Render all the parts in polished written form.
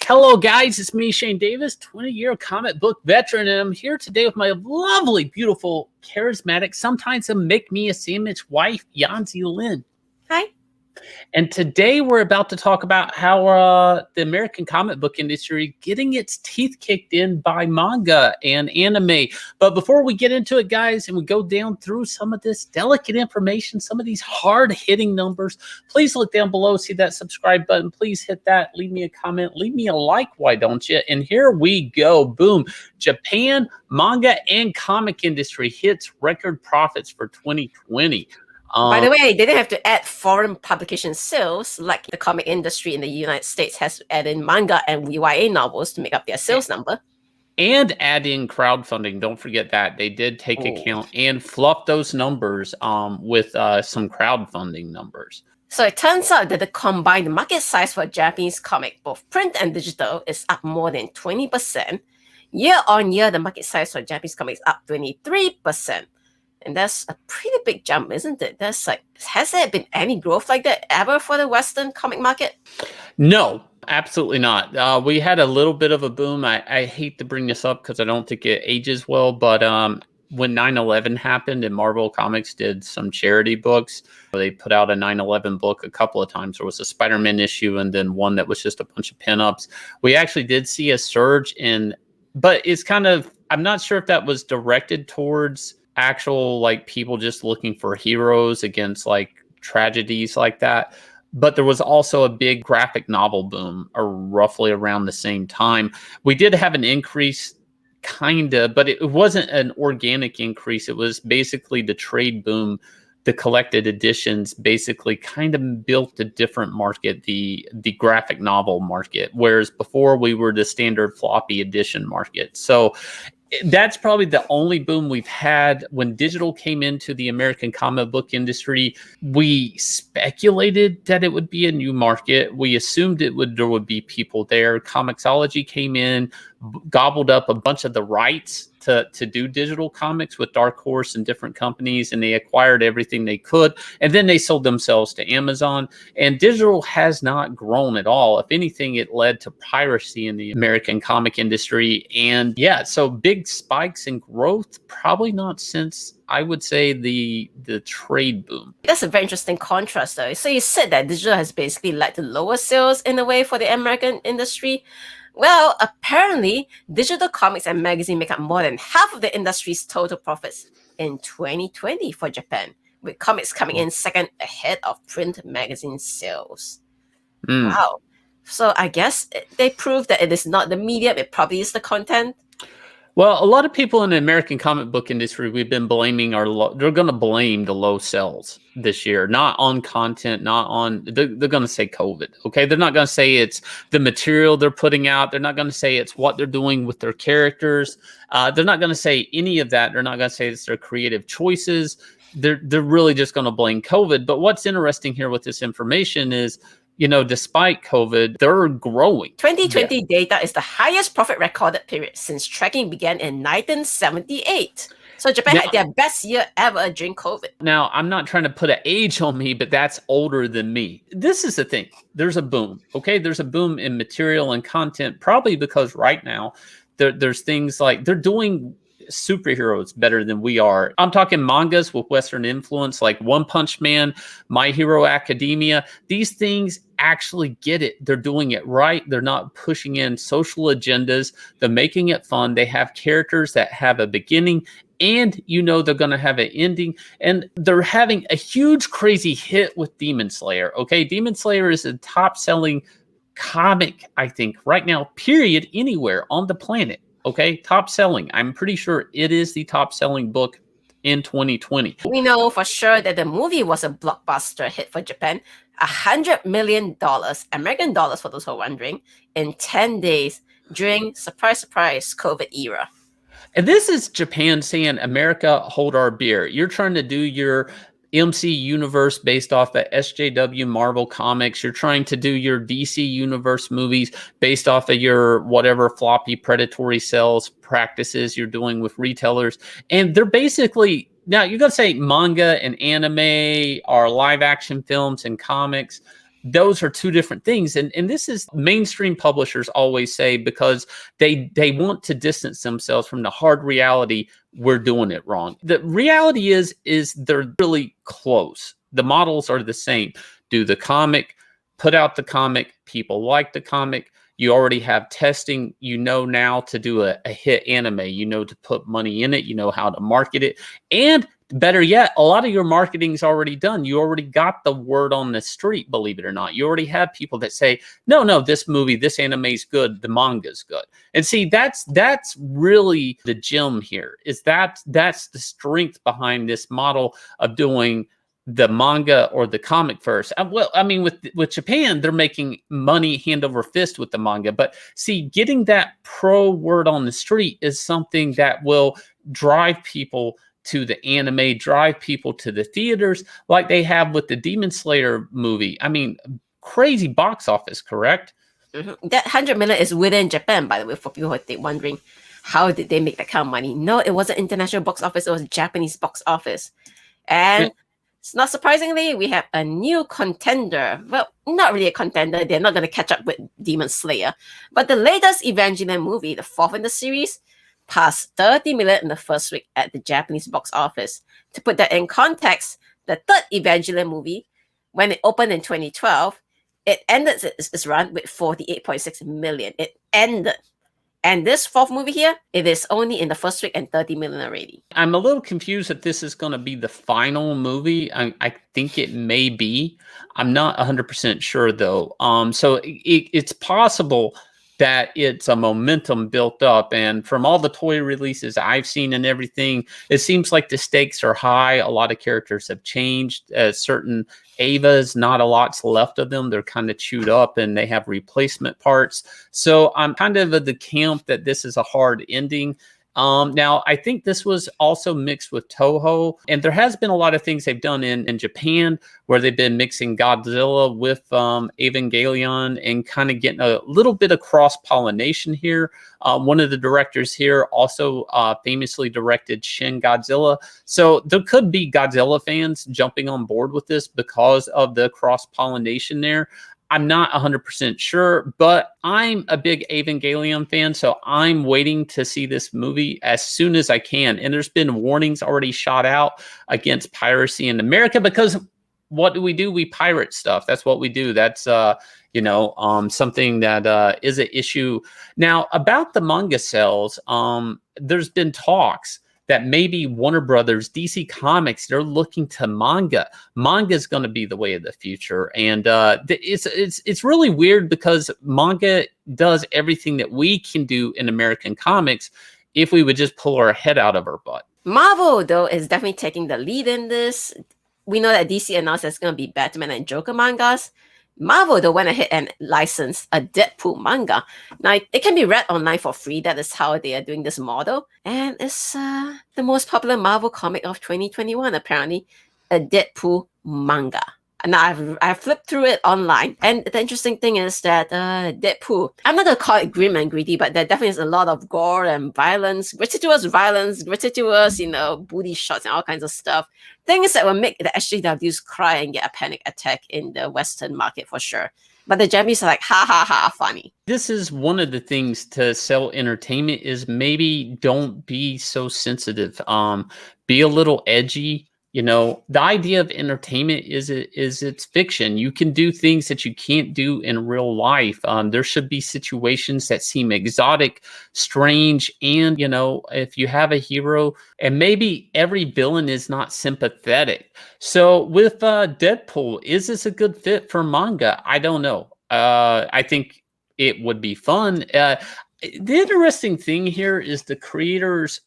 Hello, guys. It's me, Shane Davis, 20-year comic book veteran, and I'm here today with my lovely, beautiful, charismatic, sometimes a make-me-a-sandwich wife, Yanzi Lynn. Hi. And today we're about to talk about how the American comic book industry getting its teeth kicked in by manga and anime. But before we get into it, guys, and we go down through some of this delicate information, some of these hard-hitting numbers, please look down below, see that subscribe button. Please hit that. Leave me a comment. Leave me a like, why don't you? And here we go. Boom. Japan manga and comic industry hits record profits for 2020. By the way, they didn't have to add foreign publication sales like the comic industry in the United States has to add in manga and YA novels to make up their sales number. And add in crowdfunding. Don't forget that. They did take account and fluff those numbers with some crowdfunding numbers. So it turns out that the combined market size for Japanese comic, both print and digital, is up more than 20%. Year on year, the market size for Japanese comics is up 23%. And that's a pretty big jump, isn't it? That's like, has there been any growth like that ever for the Western comic market? No, absolutely not. We had a little bit of a boom. I hate to bring this up because I don't think it ages well, but when 9/11 happened and Marvel Comics did some charity books, they put out a 9/11 book a couple of times. There was a Spider-Man issue and then one that was just a bunch of pinups. We actually did see a surge but it's kind of, I'm not sure if that was directed towards actual like people just looking for heroes against like tragedies like that, but there was also a big graphic novel boom roughly around the same time. We did have an increase kind of, but it wasn't an organic increase. It was basically the trade boom. The collected editions basically kind of built a different market, the graphic novel market, whereas before we were the standard floppy edition market. So that's probably the only boom we've had. When digital came into the American comic book industry, we speculated that it would be a new market. We assumed there would be people there. Comixology came in, gobbled up a bunch of the rights to do digital comics with Dark Horse and different companies, and they acquired everything they could, and then they sold themselves to Amazon, and digital has not grown at all. If anything, it led to piracy in the American comic industry. And yeah, so big spikes in growth, probably not since, I would say, the trade boom. That's a very interesting contrast, though. So you said that digital has basically led to lower sales in a way for the American industry. Well, apparently, digital comics and magazine make up more than half of the industry's total profits in 2020 for Japan, with comics coming in second ahead of print magazine sales. Wow. So I guess they proved that it is not the medium, it probably is the content. Well, a lot of people in the American comic book industry, we've been blaming they're going to blame the low sales this year, not on content, they're going to say COVID, okay? They're not going to say it's the material they're putting out. They're not going to say it's what they're doing with their characters. They're not going to say any of that. They're not going to say it's their creative choices. They're really just going to blame COVID. But what's interesting here with this information is, despite COVID, they're growing. 2020 data is the highest profit recorded period since tracking began in 1978. So Japan had their best year ever during COVID. Now, I'm not trying to put an age on me, but that's older than me. This is the thing. There's a boom, okay? There's a boom in material and content, probably because right now there's things like they're doing superheroes better than we are. I'm talking mangas with Western influence like One Punch Man, My Hero Academia. These things actually get it. They're doing it right. They're not pushing in social agendas. They're making it fun. They have characters that have a beginning and they're going to have an ending. And they're having a huge crazy hit with Demon Slayer. Okay, Demon Slayer is a top-selling comic, I think, right now, period, anywhere on the planet. Okay, top selling. I'm pretty sure it is the top selling book in 2020. We know for sure that the movie was a blockbuster hit for Japan. $100 million, American dollars for those who are wondering, in 10 days during, surprise, surprise, COVID era. And this is Japan saying, America, hold our beer. You're trying to do your MC universe based off the SJW Marvel comics. You're trying to do your DC universe movies based off of your whatever floppy predatory sales practices you're doing with retailers. And they're basically, now you're going to say manga and anime are live action films and comics. those are two different things. And this is mainstream publishers always say, because they want to distance themselves from the hard reality. We're doing it wrong. The reality is they're really close. The models are the same. Do the comic, put out the comic, people like the comic. You already have testing. You know now to do a hit anime. You know to put money in it. You know how to market it. And better yet, a lot of your marketing's already done. You already got the word on the street, believe it or not. You already have people that say, no, this movie, this anime is good. The manga's good. And see, that's really the gem here, is that's the strength behind this model of doing the manga or the comic first. Well, I mean, with Japan, they're making money hand over fist with the manga. But see, getting that pro word on the street is something that will drive people to the anime, drive people to the theaters, like they have with the Demon Slayer movie. I mean, crazy box office, correct? Mm-hmm. That 100 million is within Japan, by the way, for people who are wondering how did they make that kind of money. No, it wasn't international box office, it was Japanese box office. And not surprisingly, we have a new contender. Well, not really a contender. They're not going to catch up with Demon Slayer. But the latest Evangelion movie, the fourth in the series, passed 30 million in the first week at the Japanese box office. To put that in context, the third Evangelion movie, when it opened in 2012, it ended its run with 48.6 million. It ended. And this fourth movie here, it is only in the first week and 30 million already. I'm a little confused if this is going to be the final movie. I think it may be. I'm not 100% sure, though. So it's possible that it's a momentum built up. And from all the toy releases I've seen and everything, it seems like the stakes are high. A lot of characters have changed. Certain Avas, not a lot's left of them. They're kind of chewed up and they have replacement parts. So I'm kind of the camp that this is a hard ending. Now, I think this was also mixed with Toho, and there has been a lot of things they've done in Japan where they've been mixing Godzilla with Evangelion and kind of getting a little bit of cross-pollination here. One of the directors here also famously directed Shin Godzilla. So there could be Godzilla fans jumping on board with this because of the cross-pollination there. I'm not 100% sure, but I'm a big Evangelion fan, so I'm waiting to see this movie as soon as I can. And there's been warnings already shot out against piracy in America, because what do? We pirate stuff. That's what we do. That's something that is an issue. Now, about the manga sales, there's been talks that maybe Warner Brothers, DC Comics, they're looking to manga. Manga is going to be the way of the future. And it's really weird, because manga does everything that we can do in American comics if we would just pull our head out of our butt. Marvel, though, is definitely taking the lead in this. We know that DC announced there's going to be Batman and Joker mangas. Marvel, though, went ahead and licensed a Deadpool manga. Now, it can be read online for free. That is how they are doing this model. And it's the most popular Marvel comic of 2021, apparently, a Deadpool manga. Now, I've flipped through it online. And the interesting thing is that Deadpool, I'm not going to call it grim and gritty, but there definitely is a lot of gore and violence, gratuitous, booty shots and all kinds of stuff. Things that will make the SJWs cry and get a panic attack in the Western market for sure. But the Japanese are like, ha ha ha, funny. This is one of the things to sell entertainment, is maybe don't be so sensitive. Be a little edgy. The idea of entertainment is it's fiction. You can do things that you can't do in real life. There should be situations that seem exotic, strange, and if you have a hero, and maybe every villain is not sympathetic. So with Deadpool, is this a good fit for manga? I don't know. I think it would be fun. The interesting thing here is the creators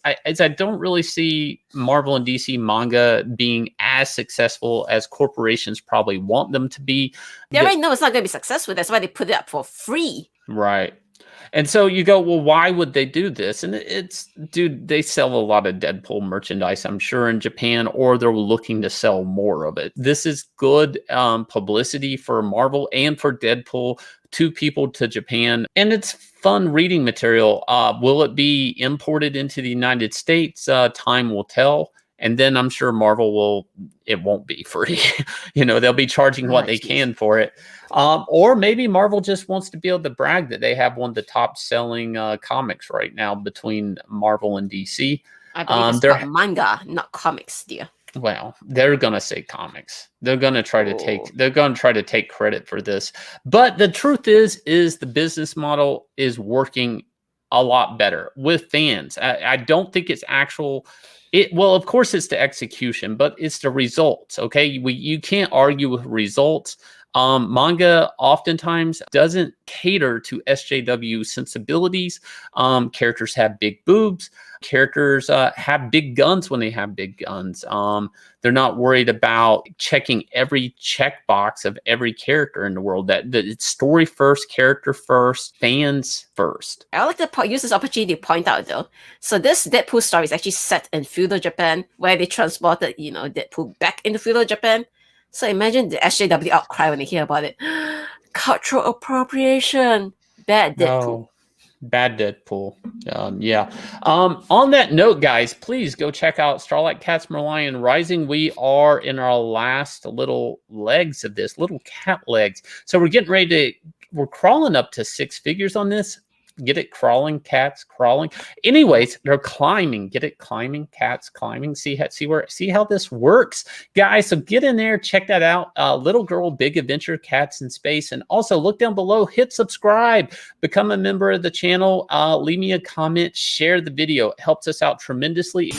I don't really see Marvel and DC manga being as successful as corporations probably want them to be. They already know it's not going to be successful. That's why they put it up for free. Right. And so you go, well, why would they do this? And they sell a lot of Deadpool merchandise, I'm sure, in Japan, or they're looking to sell more of it. This is good publicity for Marvel and for Deadpool, two people to Japan. And it's fun reading material. Will it be imported into the United States? Time will tell. and then I'm sure Marvel it won't be free. They'll be charging what they can for it. Or maybe Marvel just wants to be able to brag that they have one of the top selling comics right now between Marvel and DC. I believe it's called manga, not comics, dear. Well, they're gonna say comics. They're gonna try to take credit for this. But the truth is the business model is working a lot better with fans. I don't think it's well, of course it's the execution, but it's the results. Okay, you can't argue with results. Manga oftentimes doesn't cater to SJW sensibilities. Characters have big boobs. Characters have big guns when they have big guns. They're not worried about checking every checkbox of every character in the world. That it's story first, character first, fans first. I like to use this opportunity to point out, though. So this Deadpool story is actually set in feudal Japan, where they transported, Deadpool back into feudal Japan. So imagine the SJW outcry when they hear about it. Cultural appropriation. Bad Deadpool. No. Bad Deadpool. Yeah. On that note, guys, please go check out Starlight Cat's Merlion Rising. We are in our last little legs of this, little cat legs. So we're getting ready we're crawling up to 6 figures on this. Get it crawling, cats crawling. Anyways, they're climbing. Get it climbing, cats climbing. See how this works, guys. So get in there, check that out. Little Girl Big Adventure, Cats in Space, and also look down below, hit subscribe, become a member of the channel. Leave me a comment, share the video. It helps us out tremendously.